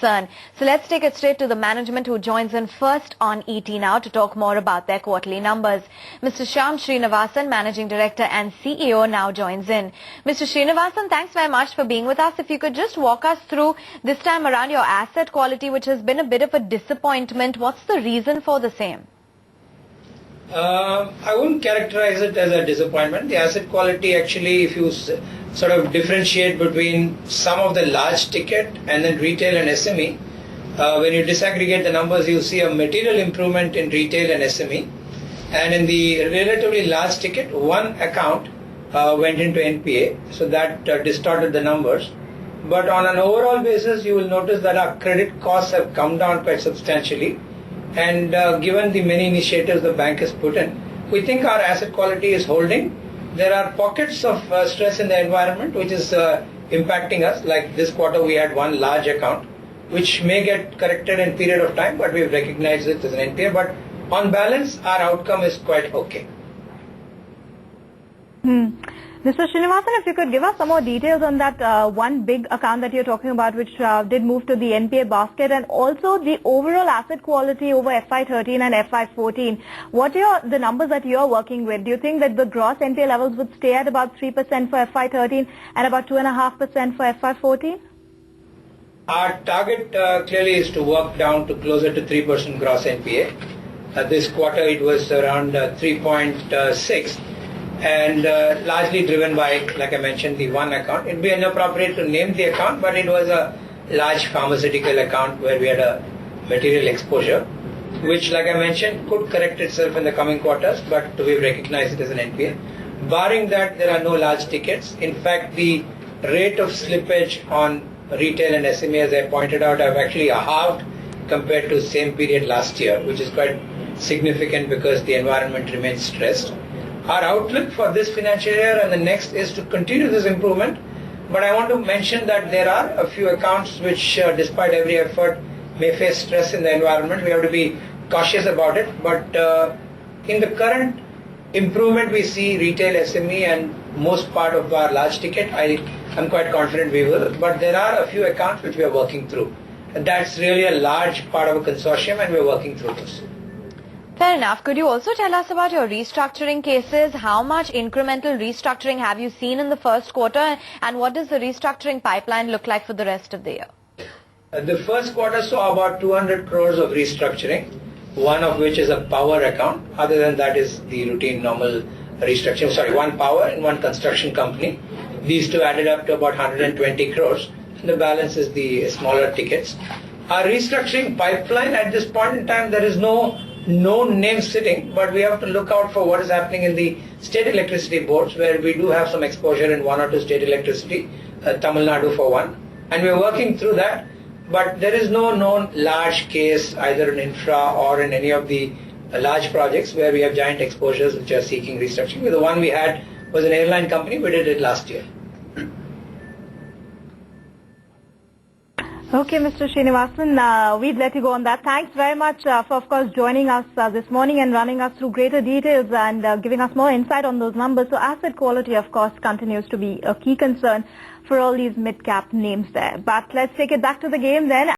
concern. So let's take it straight to the management who joins in first on ET now to talk more about their quarterly numbers. Mr. Shyam Srinivasan, Managing Director and CEO, now joins in. Mr. Srinivasan, thanks very much for being with us. If you could just walk us through this time around your asset quality, which has been a bit of a disappointment. What's the reason for the same? I wouldn't characterize it as a disappointment. The asset quality actually, if you sort of differentiate between some of the large ticket and then retail and SME, when you disaggregate the numbers, you see a material improvement in retail and SME. And in the relatively large ticket, one account went into NPA, so that distorted the numbers. But on an overall basis, you will notice that our credit costs have come down quite substantially. And given the many initiatives the bank has put in, we think our asset quality is holding. There are pockets of stress in the environment which is impacting us. Like this quarter we had one large account which may get corrected in period of time, but we've recognized it as an NPA. But on balance, our outcome is quite okay. Mr. Srinivasan, if you could give us some more details on that one big account that you're talking about, which did move to the NPA basket, and also the overall asset quality over FY13 and FY14. What are the numbers that you're working with? Do you think that the gross NPA levels would stay at about 3% for FY13 and about 2.5% for FY14? Our target clearly is to work down to closer to 3% gross NPA. This quarter it was around 3.6. And largely driven by, like I mentioned, the one account. It would be inappropriate to name the account, but it was a large pharmaceutical account where we had a material exposure, which, like I mentioned, could correct itself in the coming quarters, but we've recognized it as an NPA. Barring that, there are no large tickets. In fact, the rate of slippage on retail and SME, as I pointed out, have actually halved compared to the same period last year, which is quite significant because the environment remains stressed. Our outlook for this financial year and the next is to continue this improvement, but I want to mention that there are a few accounts which, despite every effort, may face stress in the environment. We have to be cautious about it, but in the current improvement we see retail, SME and most part of our large ticket, I'm quite confident we will, but there are a few accounts which we are working through. And that's really a large part of a consortium and we're working through this. Fair enough. Could you also tell us about your restructuring cases? How much incremental restructuring have you seen in the first quarter, and what does the restructuring pipeline look like for the rest of the year? The first quarter saw about 200 crores of restructuring, one of which is a power account. Other than that is the routine normal restructuring. Sorry, one power and one construction company. These two added up to about 120 crores. And the balance is the smaller tickets. Our restructuring pipeline at this point in time, there is no name sitting, but we have to look out for what is happening in the state electricity boards, where we do have some exposure in one or two state electricity, Tamil Nadu for one, and we are working through that. But there is no known large case either in infra or in any of the large projects where we have giant exposures which are seeking restructuring. The one we had was an airline company. We did it last year. Okay, Mr. Srinivasan, we'd let you go on that. Thanks very much for, of course, joining us this morning and running us through greater details and giving us more insight on those numbers. So asset quality, of course, continues to be a key concern for all these mid-cap names there. But let's take it back to the game then.